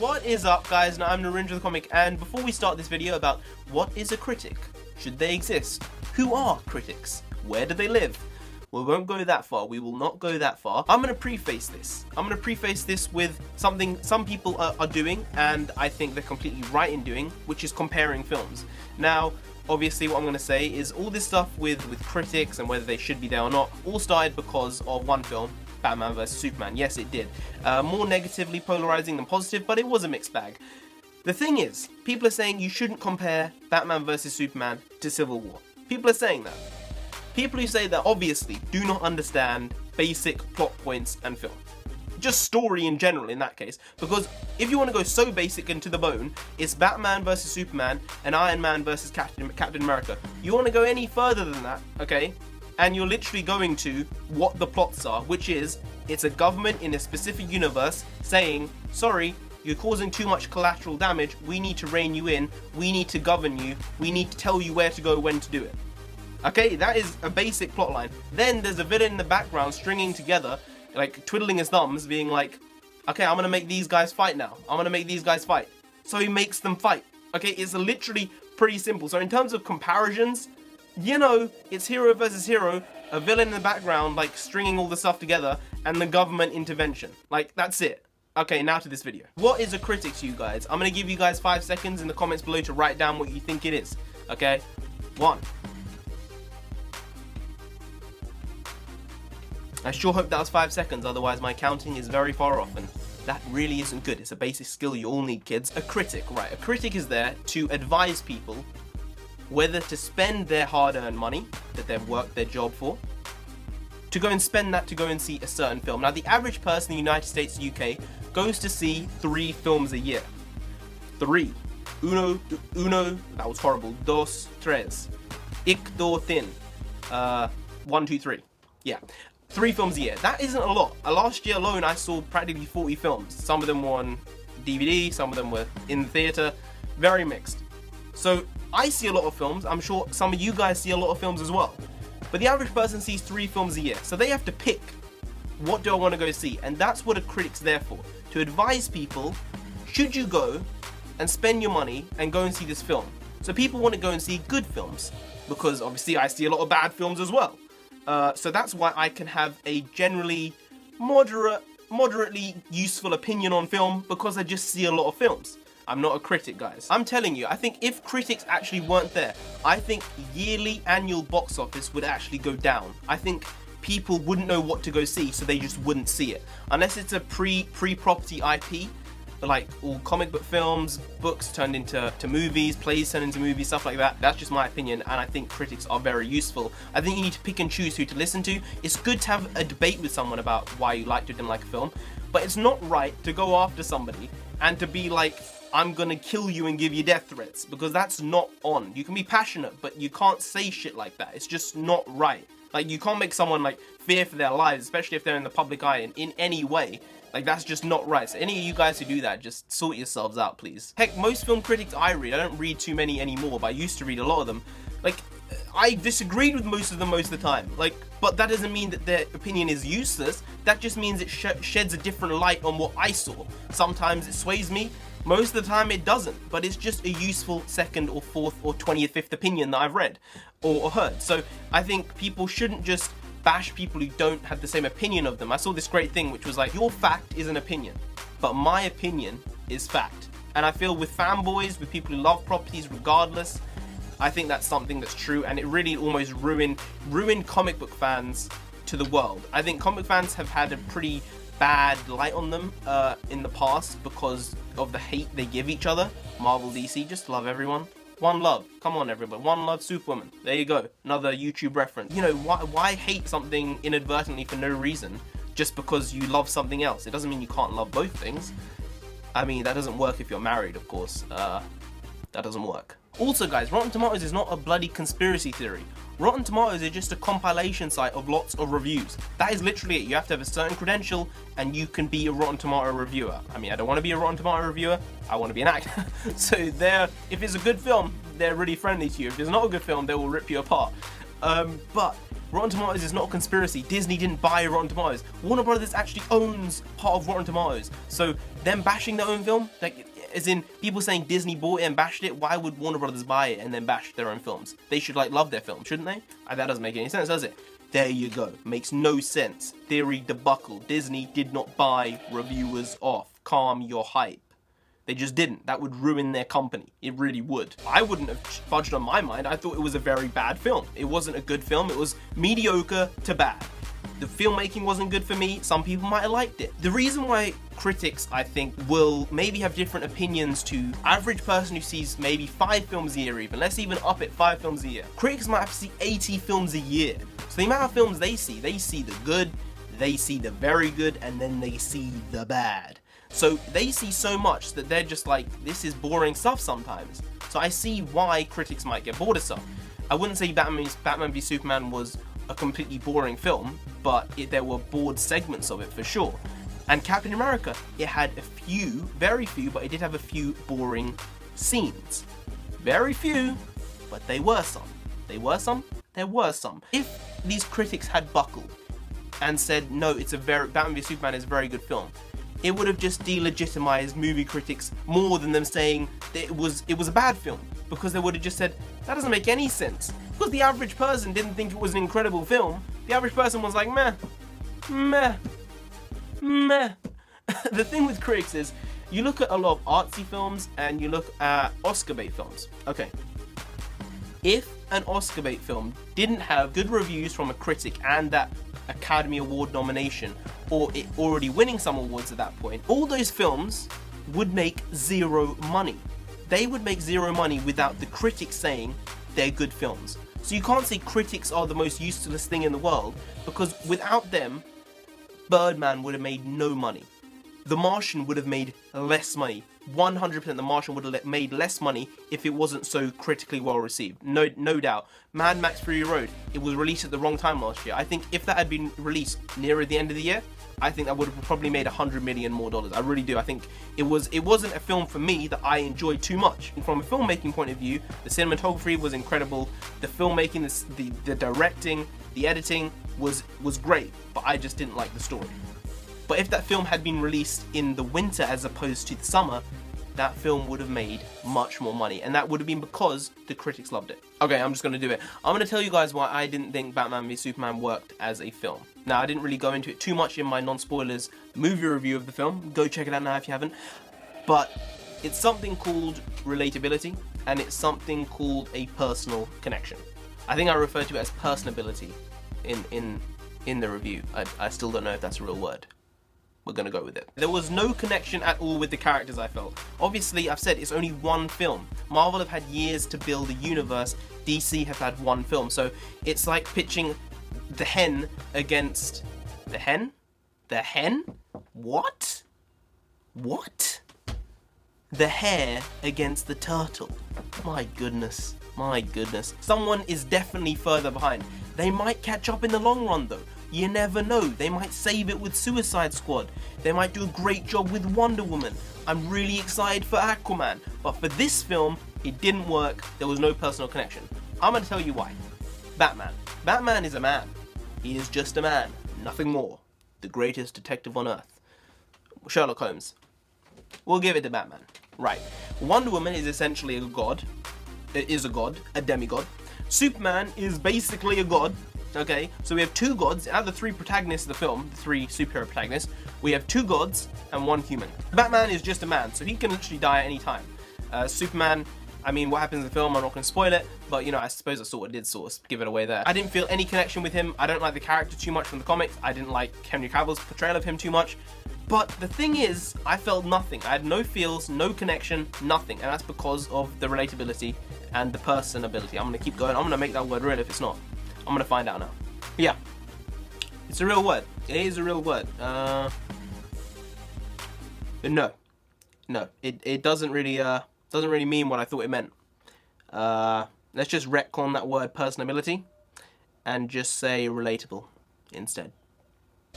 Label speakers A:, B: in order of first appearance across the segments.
A: What is up, guys? Now I'm Narendra the Comic, and before we start this video about what is a critic, should they exist, who are critics, where do they live, we won't go that far. We will not go that far. I'm going to preface this. I'm going to preface this with something some people are doing, and I think they're completely right in doing, which is comparing films. Now, obviously what I'm going to say is all this stuff with critics and whether they should be there or not, all started because of one film, Batman vs Superman. Yes, it did. More negatively polarizing than positive, but it was a mixed bag. The thing is, people are saying you shouldn't compare Batman vs Superman to Civil War. People are saying that. People who say that obviously do not understand basic plot points and film. Just story in general in that case. Because if you want to go so basic and to the bone, it's Batman vs Superman and Iron Man versus Captain America. You want to go any further than that, okay? And you're literally going to what the plots are, which is, it's a government in a specific universe saying, sorry, you're causing too much collateral damage, we need to rein you in, we need to govern you, we need to tell you where to go, when to do it. Okay, that is a basic plotline. Then there's a villain in the background stringing together, like twiddling his thumbs, being like, okay, I'm gonna make these guys fight now. I'm gonna make these guys fight. So he makes them fight. Okay, it's literally pretty simple. So in terms of comparisons, you know, it's hero versus hero, a villain in the background, like stringing all the stuff together, and the government intervention. Like, that's it. Okay, now to this video. What is a critic to you guys? I'm gonna give you guys 5 seconds in the comments below to write down what you think it is. Okay, 1. I sure hope that was 5 seconds, otherwise my counting is very far off, and that really isn't good. It's a basic skill you all need, kids. A critic, right? A critic is there to advise people whether to spend their hard-earned money that they've worked their job for, to go and spend that to go and see a certain film. Now, the average person in the United States, UK, goes to see 3 films a year. 3. Uno, that was horrible. Dos, tres. Ik, do, tin. 1, 2, 3. Yeah. 3 films a year. That isn't a lot. Last year alone, I saw practically 40 films. Some of them were on DVD, some of them were in the theatre. Very mixed. So, I see a lot of films. I'm sure some of you guys see a lot of films as well. But the average person sees 3 films a year. So they have to pick, what do I want to go see? And that's what a critic's there for. To advise people, should you go and spend your money and go and see this film? So people want to go and see good films. Because obviously I see a lot of bad films as well. So that's why I can have a generally moderately useful opinion on film, because I just see a lot of films. I'm not a critic, guys. I'm telling you, I think if critics actually weren't there, I think yearly annual box office would actually go down. I think people wouldn't know what to go see, so they just wouldn't see it. Unless it's a pre-property IP, like all comic book films, books turned into movies, plays turned into movies, stuff like that. That's just my opinion, and I think critics are very useful. I think you need to pick and choose who to listen to. It's good to have a debate with someone about why you liked or didn't like a film, but it's not right to go after somebody and to be like, I'm gonna kill you and give you death threats, because that's not on. You can be passionate, but you can't say shit like that. It's just not right. Like, you can't make someone like fear for their lives, especially if they're in the public eye in any way. Like, that's just not right. So any of you guys who do that, just sort yourselves out, please. Heck, most film critics I don't read too many anymore, but I used to read a lot of them. Like, I disagreed with most of them most of the time. Like, but that doesn't mean that their opinion is useless. That just means it sheds a different light on what I saw. Sometimes it sways me. Most of the time it doesn't, but it's just a useful 2nd or 4th or 20th, 5th opinion that I've read or heard. So I think people shouldn't just bash people who don't have the same opinion of them. I saw this great thing which was like, your fact is an opinion, but my opinion is fact. And I feel with fanboys, with people who love properties regardless, I think that's something that's true, and it really almost ruined comic book fans to the world. I think comic fans have had a pretty bad light on them in the past because of the hate they give each other. Marvel, DC, just love everyone. One love. Come on, everybody. One love, Superwoman. There you go. Another YouTube reference. You know, why hate something inadvertently for no reason just because you love something else? It doesn't mean you can't love both things. I mean, that doesn't work if you're married, of course. That doesn't work. Also, guys, Rotten Tomatoes is not a bloody conspiracy theory. Rotten Tomatoes is just a compilation site of lots of reviews. That is literally it. You have to have a certain credential and you can be a Rotten Tomato reviewer. I mean, I don't want to be a Rotten Tomato reviewer, I want to be an actor. So if it's a good film, they're really friendly to you. If it's not a good film, they will rip you apart. But Rotten Tomatoes is not a conspiracy. Disney didn't buy Rotten Tomatoes. Warner Brothers actually owns part of Rotten Tomatoes. So them bashing their own film, like, as in people saying Disney bought it and bashed it, why would Warner Brothers buy it and then bash their own films? They should like love their film, shouldn't they? That doesn't make any sense, does it? There you go. Makes no sense. Theory debacle. Disney did not buy reviewers off. Calm your hype. They just didn't. That would ruin their company. It really would. I wouldn't have budged on my mind. I thought it was a very bad film. It wasn't a good film. It was mediocre to bad. The filmmaking wasn't good for me. Some people might have liked it. The reason why critics, I think, will maybe have different opinions to average person who sees maybe 5 films a year even. Let's even up it 5 films a year. Critics might have to see 80 films a year. So the amount of films they see the good, they see the very good, and then they see the bad. So they see so much that they're just like, this is boring stuff sometimes. So I see why critics might get bored of stuff. I wouldn't say Batman v Superman was a completely boring film, but there were bored segments of it for sure. And Captain America, it had a few, very few, but it did have a few boring scenes. Very few, but they were some. They were some? There were some. If these critics had buckled and said, no, Batman v Superman is a very good film, it would have just delegitimized movie critics more than them saying that it was a bad film, because they would have just said, that doesn't make any sense. Because the average person didn't think it was an incredible film. The average person was like, meh, meh, meh. The thing with critics is, you look at a lot of artsy films and you look at Oscar bait films. Okay. If an Oscar bait film didn't have good reviews from a critic and that Academy Award nomination, or it already winning some awards at that point, all those films would make zero money. They would make zero money without the critics saying they're good films. So you can't say critics are the most useless thing in the world, because without them, Birdman would have made no money. The Martian would have made less money. 100% The Martian would have made less money if it wasn't so critically well received. No doubt. Mad Max Fury Road, it was released at the wrong time last year. I think if that had been released nearer the end of the year, I think that would have probably made $100 million more. I really do. I think it wasn't a film for me that I enjoyed too much. And from a filmmaking point of view, the cinematography was incredible. The filmmaking, the directing, the editing was great, but I just didn't like the story. But if that film had been released in the winter as opposed to the summer, that film would have made much more money. And that would have been because the critics loved it. Okay, I'm just going to do it. I'm going to tell you guys why I didn't think Batman v Superman worked as a film. Now, I didn't really go into it too much in my non-spoilers movie review of the film. Go check it out now if you haven't. But it's something called relatability, and it's something called a personal connection. I think I refer to it as personability in the review. I still don't know if that's a real word. We're gonna go with it. There was no connection at all with the characters, I felt. Obviously, I've said it's only one film. Marvel have had years to build a universe. DC have had one film. So it's like pitching the hen against the hen? The hen? What? What? The hare against the turtle. My goodness. My goodness. Someone is definitely further behind. They might catch up in the long run though. You never know. They might save it with Suicide Squad. They might do a great job with Wonder Woman. I'm really excited for Aquaman. But for this film, it didn't work. There was no personal connection. I'm going to tell you why. Batman. Batman is a man. He is just a man. Nothing more. The greatest detective on earth. Sherlock Holmes. We'll give it to Batman. Right. Wonder Woman is essentially a god. It is a god. A demigod. Superman is basically a god. Okay, so we have two gods. Out of the three protagonists of the film, the three superhero protagonists, we have two gods and one human. Batman is just a man, so he can literally die at any time. Superman, I mean, what happens in the film, I'm not going to spoil it, but you know, I suppose I sort of give it away there. I didn't feel any connection with him. I don't like the character too much from the comics. I didn't like Henry Cavill's portrayal of him too much. But the thing is, I felt nothing. I had no feels, no connection, nothing. And that's because of the relatability and the personability. I'm going to keep going. I'm going to make that word real if it's not. I'm going to find out now. Yeah. It's a real word. It is a real word. But no. No. It doesn't really mean what I thought it meant. Let's just retcon that word personability and just say relatable instead.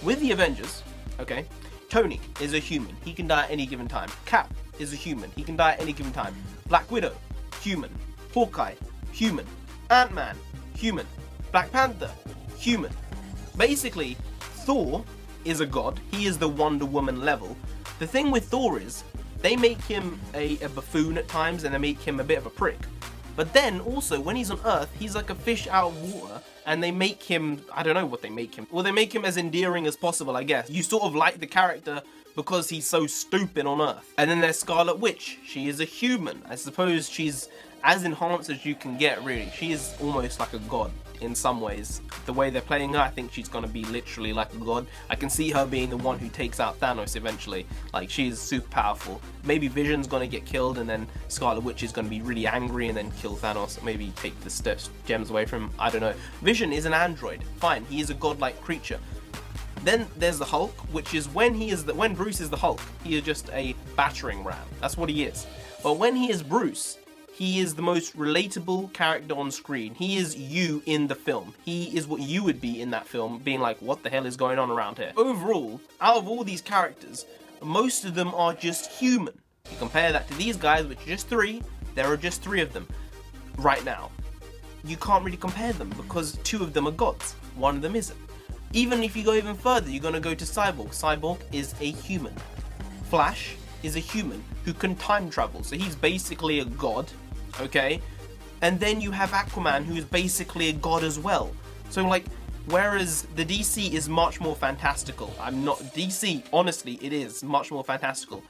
A: With the Avengers, okay, Tony is a human. He can die at any given time. Cap is a human. He can die at any given time. Black Widow, human. Hawkeye, human. Ant-Man, human. Black Panther, human. Basically, Thor is a god. He is the Wonder Woman level. The thing with Thor is, they make him a buffoon at times, and they make him a bit of a prick. But then, also, when he's on Earth, he's like a fish out of water, and they make him, I don't know what they make him. Well, they make him as endearing as possible, I guess. You sort of like the character because he's so stupid on Earth. And then there's Scarlet Witch. She is a human. I suppose she's as enhanced as you can get, really. She is almost like a god in some ways. The way they're playing her, I think she's gonna be literally like a god. I can see her being the one who takes out Thanos eventually. Like, she's super powerful. Maybe Vision's gonna get killed, and then Scarlet Witch is gonna be really angry and then kill Thanos. Maybe take the gems away from him. I don't know. Vision is an android. Fine, he is a godlike creature. Then there's the Hulk, which is when Bruce is the Hulk, he is just a battering ram. That's what he is. But when he is Bruce, he is the most relatable character on screen. He is you in the film. He is what you would be in that film, being like, what the hell is going on around here? Overall, out of all these characters, most of them are just human. You compare that to these guys, which are just 3, there are just 3 of them right now. You can't really compare them because 2 of them are gods, 1 of them isn't. Even if you go even further, you're gonna go to Cyborg. Cyborg is a human. Flash is a human who can time travel, so he's basically a god. Okay, and then you have Aquaman, who is basically a god as well. So like, whereas the DC is much more fantastical. DC, honestly, it is much more fantastical.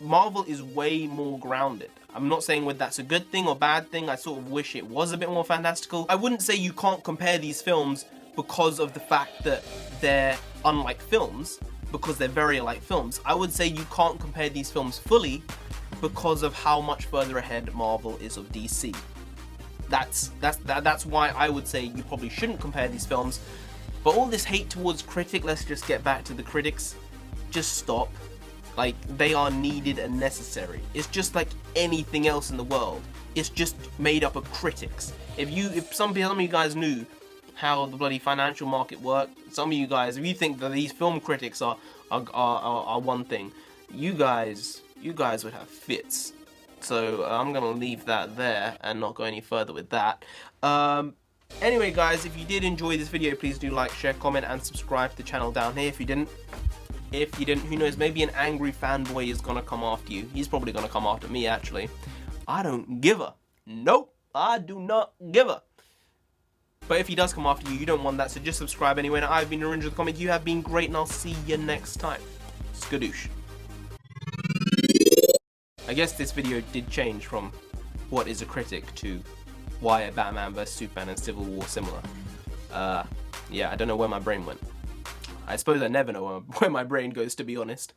A: Marvel is way more grounded. I'm not saying whether that's a good thing or bad thing. I sort of wish it was a bit more fantastical. I wouldn't say you can't compare these films because of the fact that they're unlike films, because they're very alike films. I would say you can't compare these films fully because of how much further ahead Marvel is of DC. That's why I would say you probably shouldn't compare these films. But all this hate towards Critic, let's just get back to the critics. Just stop. Like, they are needed and necessary. It's just like anything else in the world. It's just made up of critics. If some of you guys knew how the bloody financial market worked, some of you guys, if you think that these film critics are one thing, you guys would have fits. So I'm gonna leave that there and not go any further with that. Anyway guys, if you did enjoy this video, please do like, share, comment and subscribe to the channel down here. If you didn't, who knows, maybe an angry fanboy is gonna come after you. He's probably gonna come after me actually. I don't give a. Nope, I do not give a. But if he does come after you, you don't want that, so just subscribe anyway. And I've been Orange with the Comic. You have been great, and I'll see you next time. Skadoosh. I guess this video did change from what is a critic to why are Batman vs Superman and Civil War similar. Yeah, I don't know where my brain went. I suppose I never know where my brain goes, to be honest.